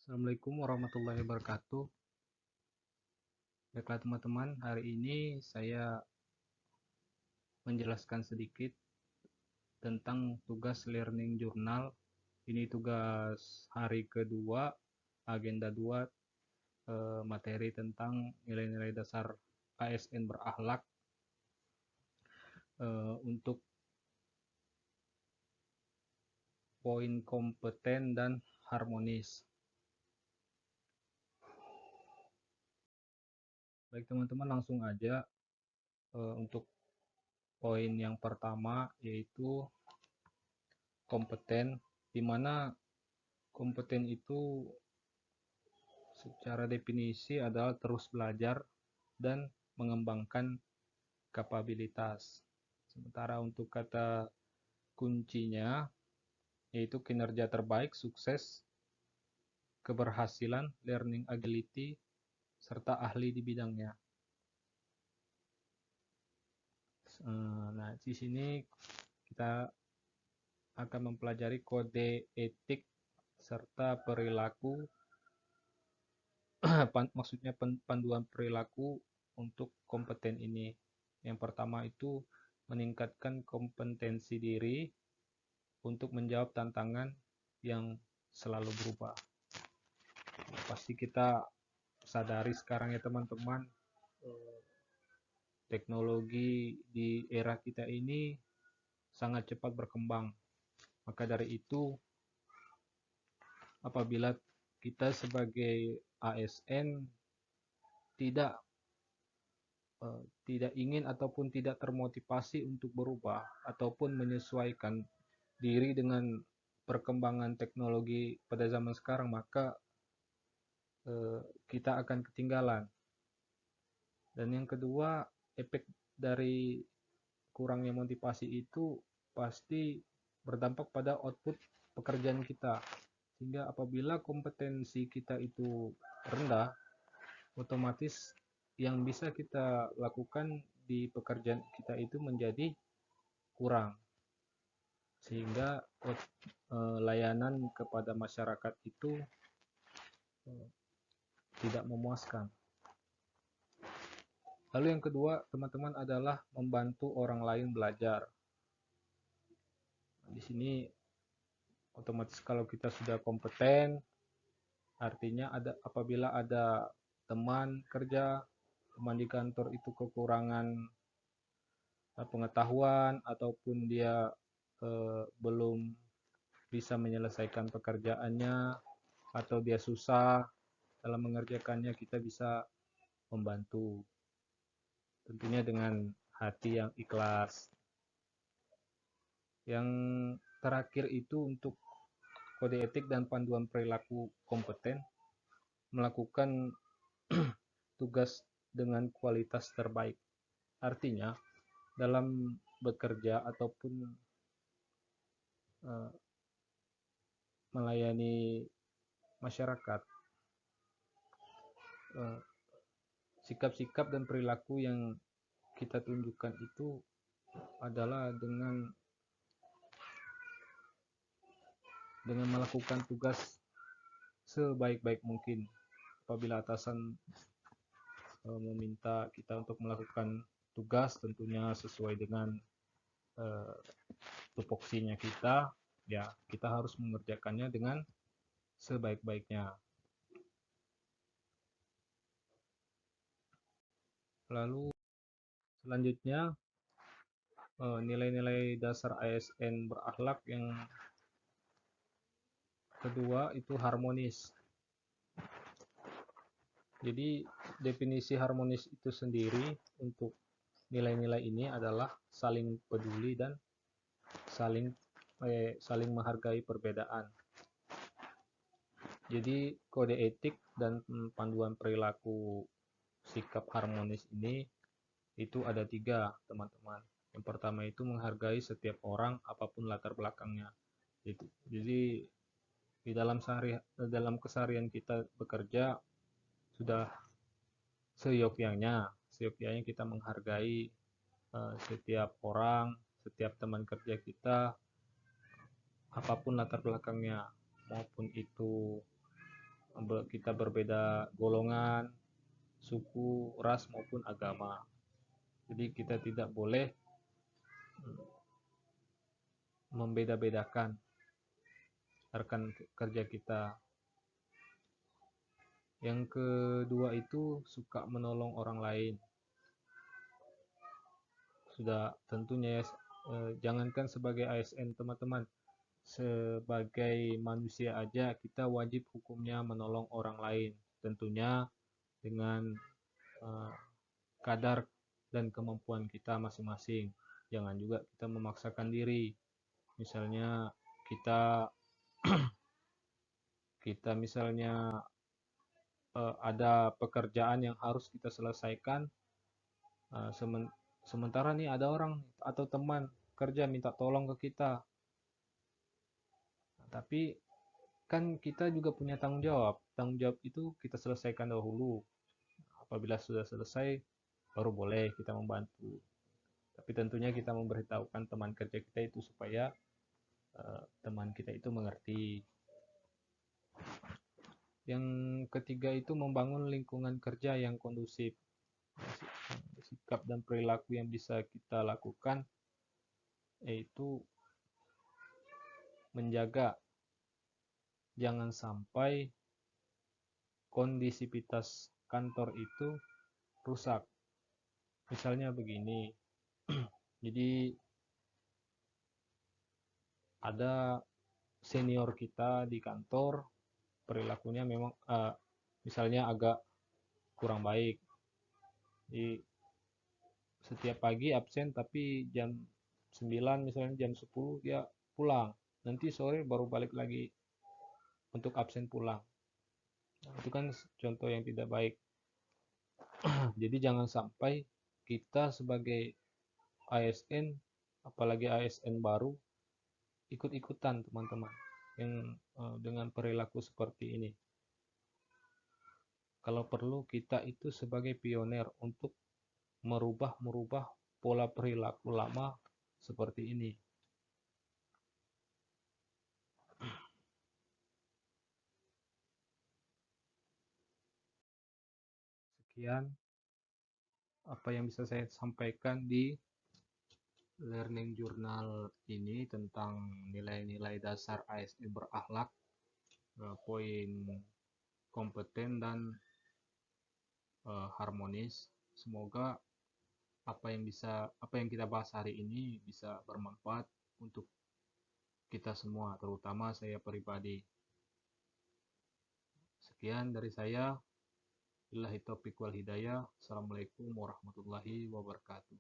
Assalamualaikum warahmatullahi wabarakatuh. Baiklah teman-teman, hari ini saya menjelaskan sedikit tentang tugas learning journal. Ini tugas hari kedua, agenda 2, materi tentang nilai-nilai dasar ASN berakhlak untuk poin kompeten dan harmonis. Baik teman-teman, langsung aja untuk poin yang pertama, yaitu kompeten, di mana kompeten itu secara definisi adalah terus belajar dan mengembangkan kapabilitas. Sementara untuk kata kuncinya yaitu kinerja terbaik, sukses, keberhasilan, learning agility, serta ahli di bidangnya. Nah, di sini kita akan mempelajari kode etik serta perilaku, maksudnya panduan perilaku untuk kompeten ini. Yang pertama itu meningkatkan kompetensi diri untuk menjawab tantangan yang selalu berubah. Pasti kita sadari sekarang ya teman-teman, teknologi di era kita ini sangat cepat berkembang. Maka dari itu, apabila kita sebagai ASN tidak ingin ataupun tidak termotivasi untuk berubah ataupun menyesuaikan diri dengan perkembangan teknologi pada zaman sekarang, maka kita akan ketinggalan. Dan yang kedua, efek dari kurangnya motivasi itu pasti berdampak pada output pekerjaan kita. Sehingga apabila kompetensi kita itu rendah, otomatis yang bisa kita lakukan di pekerjaan kita itu menjadi kurang. Sehingga layanan kepada masyarakat itu tidak memuaskan. Lalu yang kedua, teman-teman, adalah membantu orang lain belajar. Di sini otomatis kalau kita sudah kompeten, artinya apabila ada teman kerja, teman di kantor itu kekurangan pengetahuan ataupun dia belum bisa menyelesaikan pekerjaannya atau dia susah dalam mengerjakannya, kita bisa membantu. Tentunya dengan hati yang ikhlas. Yang terakhir itu untuk kode etik dan panduan perilaku kompeten, melakukan tugas dengan kualitas terbaik. Artinya, dalam bekerja ataupun melayani masyarakat, sikap-sikap dan perilaku yang kita tunjukkan itu adalah dengan melakukan tugas sebaik-baik mungkin. Apabila atasan meminta kita untuk melakukan tugas, tentunya sesuai dengan tupoksinya kita, ya kita harus mengerjakannya dengan sebaik-baiknya. Lalu selanjutnya, nilai-nilai dasar ASN berakhlak yang kedua itu harmonis. Jadi definisi harmonis itu sendiri untuk nilai-nilai ini adalah saling peduli dan saling menghargai perbedaan. Jadi kode etik dan panduan perilaku sikap harmonis ini itu ada 3, teman-teman. Yang pertama itu menghargai setiap orang apapun latar belakangnya. Jadi di dalam keseharian kita bekerja sudah seyogyanya kita menghargai setiap orang, setiap teman kerja kita, apapun latar belakangnya, maupun itu kita berbeda golongan, suku, ras maupun agama. Jadi kita tidak boleh membeda-bedakan rekan kerja kita. Yang kedua itu suka menolong orang lain. Sudah tentunya ya, jangankan sebagai ASN teman-teman, sebagai manusia aja kita wajib hukumnya menolong orang lain. Tentunya dengan kadar dan kemampuan kita masing-masing. Jangan juga kita memaksakan diri. Misalnya kita misalnya ada pekerjaan yang harus kita selesaikan, sementara nih ada orang atau teman kerja minta tolong ke kita. Tapi kan kita juga punya tanggung jawab. Tanggung jawab itu kita selesaikan dahulu. Apabila sudah selesai, baru boleh kita membantu. Tapi tentunya kita memberitahukan teman kerja kita itu supaya teman kita itu mengerti. Yang ketiga itu membangun lingkungan kerja yang kondusif. Sikap dan perilaku yang bisa kita lakukan yaitu menjaga jangan sampai kondisivitas kantor itu rusak. Misalnya begini, jadi ada senior kita di kantor, perilakunya memang misalnya agak kurang baik. Jadi setiap pagi absen tapi jam 9 misalnya jam 10 dia pulang. Nanti sore baru balik lagi untuk absen pulang. Nah, itu kan contoh yang tidak baik. Jadi jangan sampai kita sebagai ASN, apalagi ASN baru, ikut-ikutan teman-teman yang dengan perilaku seperti ini. Kalau perlu kita itu sebagai pionir untuk merubah pola perilaku lama seperti ini. Sekian apa yang bisa saya sampaikan di learning journal ini tentang nilai-nilai dasar ASN berakhlak, poin kompeten dan harmonis. Semoga apa yang kita bahas hari ini bisa bermanfaat untuk kita semua, terutama saya pribadi. Sekian dari saya. Billahi taufiq wal hidayah. Assalamualaikum warahmatullahi wabarakatuh.